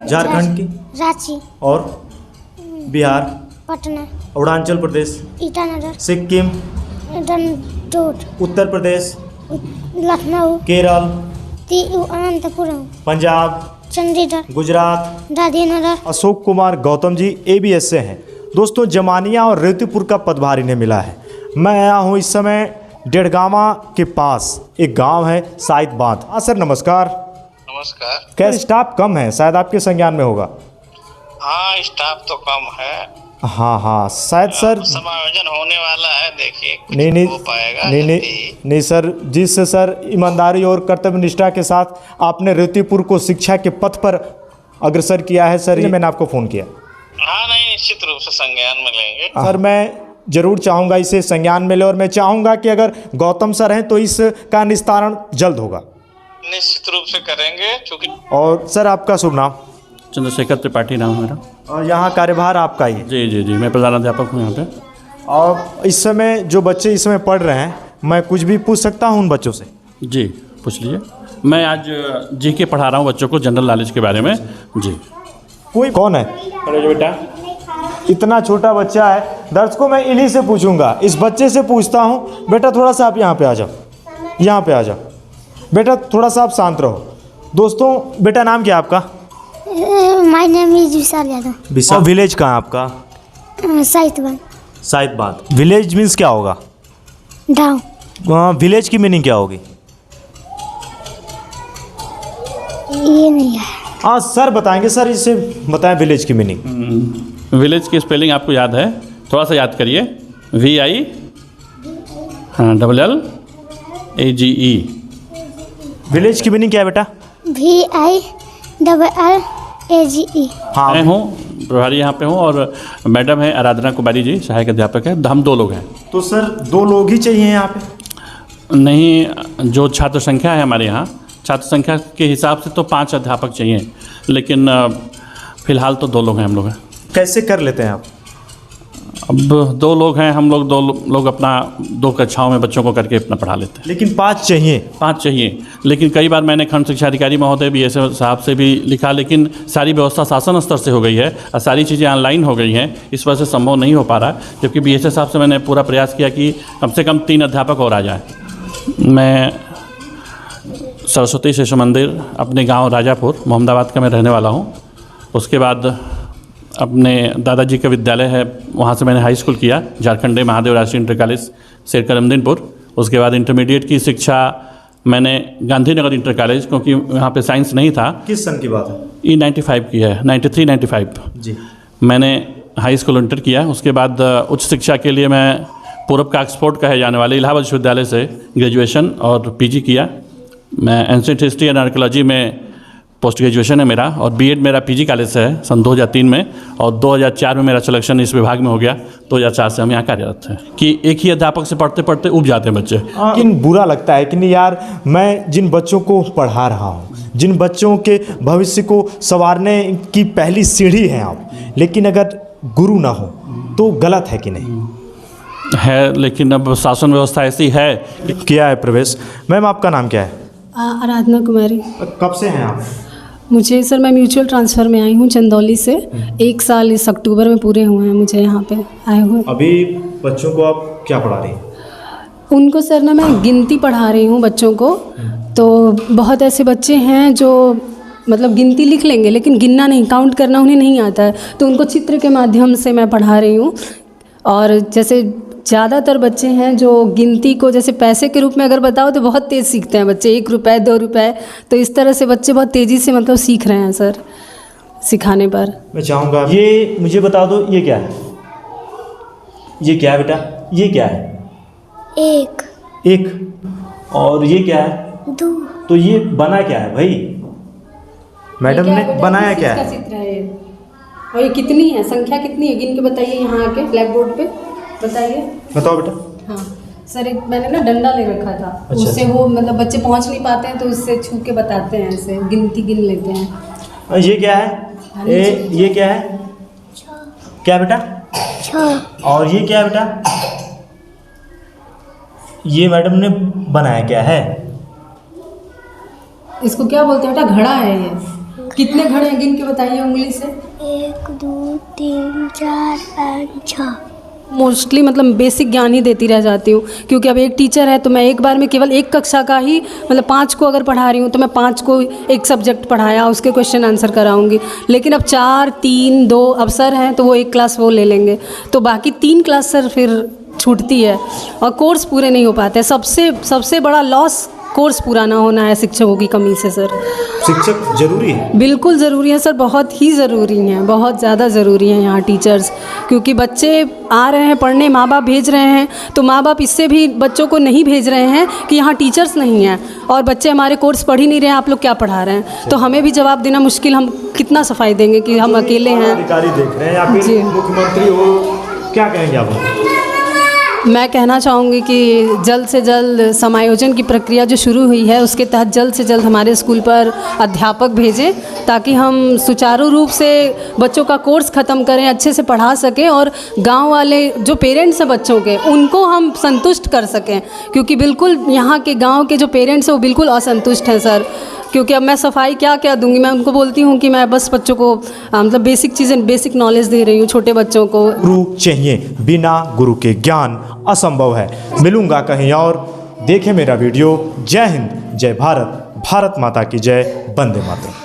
झारखंड की? रांची। और बिहार? पटना। अरुणाचल प्रदेश? ईटानगर। सिक्किम? डंडोर। उत्तर प्रदेश? लखनऊ। केरल? अनंतपुरम। पंजाब? चंडीगढ़। गुजरात? गांधीनगर। अशोक कुमार गौतम जी ABS से हैं। दोस्तों, जमानिया और रेवतीपुर का पदभार इन्हें मिला है। मैं आया हूँ इस समय डेढ़गामा के पास एक गांव है साइत बांध। हाँ सर, नमस्कार। नमस्कार। क्या स्टाफ कम है? शायद आपके संज्ञान में होगा। हाँ, स्टाफ तो कम है। हाँ शायद सर समायोजन होने वाला है, देखिए कुछ नहीं हो पाएगा। नहीं सर, जिस सर ईमानदारी और कर्तव्य निष्ठा के साथ आपने रेवतीपुर को शिक्षा के पथ पर अग्रसर किया है सर, मैंने आपको फ़ोन किया। हाँ नहीं, निश्चित रूप से संज्ञान में लेंगे सर। मैं जरूर चाहूँगा इसे संज्ञान में ले, और मैं चाहूँगा कि अगर गौतम सर हैं तो इसका निस्तारण जल्द होगा। निश्चित रूप से करेंगे। चूँकि और सर, आपका शुभ नाम? चंद्रशेखर त्रिपाठी नाम है मेरा। और यहाँ कार्यभार आपका ही है? जी, मैं प्रधानाध्यापक हूँ यहाँ पे। और इस समय जो बच्चे इसमें पढ़ रहे हैं, मैं कुछ भी पूछ सकता हूँ उन बच्चों से? जी, पूछ लीजिए। मैं आज GK पढ़ा रहा हूँ बच्चों को, जनरल नॉलेज के बारे में। जी। कोई कौन है? अरे जो बेटा, इतना छोटा बच्चा है। दर्शकों, मैं इन्हीं से पूछूंगा, इस बच्चे से पूछता हूँ। बेटा थोड़ा सा आप यहाँ पे आ जाओ, यहाँ पे आ जाओ। बेटा थोड़ा सा आप शांत रहो। दोस्तों, बेटा नाम क्या है आपका? My name is Vishal Yadav. Vishal. Village कहाँ है आपका? साहितबान। साइत बांध। विलेज मीन्स क्या होगा? गाँव। विलेज की मीनिंग क्या होगी? ये नहीं है। हाँ सर बताएंगे। सर इसे बताएं विलेज की मीनिंग। विलेज की स्पेलिंग आपको याद है? थोड़ा सा याद करिए। VI LLAGE। विलेज की मीनिंग क्या है बेटा? VILLAGE। हाँ, मैं हूँ प्रभारी यहाँ पे हूँ, और मैडम है आराधना कुमारी जी, सहायक अध्यापक है। हम 2 लोग हैं। तो सर 2 लोग ही चाहिए यहाँ पे? नहीं, जो छात्र संख्या है हमारे यहाँ, छात्र संख्या के हिसाब से तो 5 अध्यापक चाहिए, लेकिन फ़िलहाल तो 2 लोग हैं हम लोग हैं। कैसे कर लेते हैं आप? अब 2 लोग हैं हम लोग, 2 लोग अपना 2 कक्षाओं में बच्चों को करके अपना पढ़ा लेते हैं। लेकिन 5 चाहिए? 5 चाहिए, लेकिन कई बार मैंने खंड शिक्षा अधिकारी महोदय BS साहब से भी लिखा, लेकिन सारी व्यवस्था शासन स्तर से हो गई है और सारी चीज़ें ऑनलाइन हो गई हैं, इस वजह से संभव नहीं हो पा रहा। जबकि BS साहब से मैंने पूरा प्रयास किया कि कम से कम 3 अध्यापक और आ जाए। मैं सरस्वती शिशु मंदिर अपने गाँव राजापुर मोहम्मदाबाद का मैं रहने वाला हूँ। उसके बाद अपने दादाजी का विद्यालय है, वहाँ से मैंने हाई स्कूल किया, झारखंडे महादेव राष्ट्रीय इंटर कॉलेज शेरकरमदीनपुर। उसके बाद इंटरमीडिएट की शिक्षा मैंने गांधीनगर इंटर कॉलेज, क्योंकि वहाँ पे साइंस नहीं था। किस सन की बात है? ये 95 की है, 93-95 जी। मैंने हाई स्कूल इंटर किया। उसके बाद उच्च शिक्षा के लिए मैं पूर्व का ऑक्सफोर्ड कहे जाने वाले इलाहाबाद विश्वविद्यालय से ग्रेजुएशन और PG किया। मैं एंशिएंट हिस्ट्री एंड आर्कियोलॉजी में पोस्ट ग्रेजुएशन है मेरा, और B.Ed मेरा PG कॉलेज से है सन 2003 में, और 2004 में मेरा सिलेक्शन इस विभाग में हो गया। 2004 से हम यहाँ कार्यरत हैं। कि एक ही अध्यापक से पढ़ते पढ़ते उब जाते हैं बच्चे। लेकिन बुरा लगता है कि नहीं यार, मैं जिन बच्चों को पढ़ा रहा हूँ, जिन बच्चों के भविष्य को संवारने की पहली सीढ़ी हैं आप, लेकिन अगर गुरु ना हो तो गलत है कि नहीं? है, लेकिन अब शासन व्यवस्था ऐसी है। क्या है प्रवेश? मैम आपका नाम क्या है? आराधना कुमारी। कब से हैं आप? मुझे सर, मैं म्यूचुअल ट्रांसफ़र में आई हूँ चंदौली से। 1 साल इस अक्टूबर में पूरे हुए हैं मुझे यहाँ पे आए हुए। अभी बच्चों को आप क्या पढ़ा रही हैं? उनको सर ना मैं गिनती पढ़ा रही हूँ बच्चों को। तो बहुत ऐसे बच्चे हैं जो मतलब गिनती लिख लेंगे, लेकिन गिनना नहीं, काउंट करना उन्हें नहीं आता है। तो उनको चित्र के माध्यम से मैं पढ़ा रही हूँ। और जैसे ज़्यादातर बच्चे हैं जो गिनती को जैसे पैसे के रूप में अगर बताओ तो बहुत तेज़ सीखते हैं बच्चे, 1 रुपये 2 रुपये। तो इस तरह से बच्चे बहुत तेज़ी से मतलब सीख रहे हैं सर सिखाने पर। मैं चाहूँगा ये मुझे बता दो, ये क्या है? ये क्या है बेटा? ये क्या है? एक। और ये क्या है? 2। तो ये बना क्या है भाई? मैडम ने बनाया क्या है? चित्र है ये। और ये कितनी है, संख्या कितनी है, गिन के बताइए यहाँ आके ब्लैक बोर्ड पे बताइए। बताओ बेटा। हाँ सर, एक मैंने ना डंडा ले रखा था। अच्छा, उससे वो मतलब बच्चे पहुँच नहीं पाते हैं तो उससे छू के बताते हैं, ऐसे गिनती गिन लेते हैं। ये क्या है? ये क्या है? क्या बेटा? 6। और ये क्या है बेटा? ये मैडम ने बनाया क्या है? इसको क्या बोलते हैं बेटा? घड़ा है ये। कितने घड़े हैं गिन के बताइए उंगली से। 1 2 3 4 5 6। मोस्टली मतलब बेसिक ज्ञान ही देती रह जाती हूँ, क्योंकि अब एक टीचर है तो मैं एक बार में केवल एक कक्षा का ही मतलब 5 को अगर पढ़ा रही हूँ तो मैं 5 को एक सब्जेक्ट पढ़ाया, उसके क्वेश्चन आंसर कराऊंगी। लेकिन अब 4 3 2 अब सर हैं तो वो एक क्लास वो ले लेंगे, तो बाकी 3 क्लास सर फिर छूटती है और कोर्स पूरे नहीं हो पाते। सबसे बड़ा लॉस कोर्स पूरा ना होना है शिक्षकों की कमी से सर। शिक्षक जरूरी है, बिल्कुल ज़रूरी है सर, बहुत ही ज़रूरी हैं, बहुत ज़्यादा ज़रूरी हैं यहाँ टीचर्स, क्योंकि बच्चे आ रहे हैं पढ़ने, माँ बाप भेज रहे हैं, तो माँ बाप इससे भी बच्चों को नहीं भेज रहे हैं कि यहाँ टीचर्स नहीं हैं और बच्चे हमारे कोर्स पढ़ ही नहीं रहे हैं, आप लोग क्या पढ़ा रहे हैं। तो हमें भी जवाब देना मुश्किल, हम कितना सफाई देंगे कि हम अकेले हैं। अधिकारी देख रहे हैं या जी। फिर मुख्यमंत्री हो, क्या कहेंगे आप? मैं कहना चाहूँगी कि जल्द से जल्द समायोजन की प्रक्रिया जो शुरू हुई है उसके तहत जल्द से जल्द हमारे स्कूल पर अध्यापक भेजें, ताकि हम सुचारू रूप से बच्चों का कोर्स ख़त्म करें, अच्छे से पढ़ा सकें और गांव वाले जो पेरेंट्स हैं बच्चों के उनको हम संतुष्ट कर सकें, क्योंकि बिल्कुल यहाँ के गाँव के जो पेरेंट्स हैं वो बिल्कुल असंतुष्ट हैं सर। क्योंकि अब मैं सफाई क्या दूंगी, मैं उनको बोलती हूँ कि मैं बस बच्चों को मतलब बेसिक चीज़ें, बेसिक नॉलेज दे रही हूँ छोटे बच्चों को। गुरु चाहिए, बिना गुरु के ज्ञान असंभव है। मिलूंगा कहीं और, देखें मेरा वीडियो। जय हिंद, जय भारत, भारत माता की जय, वंदे मातरम।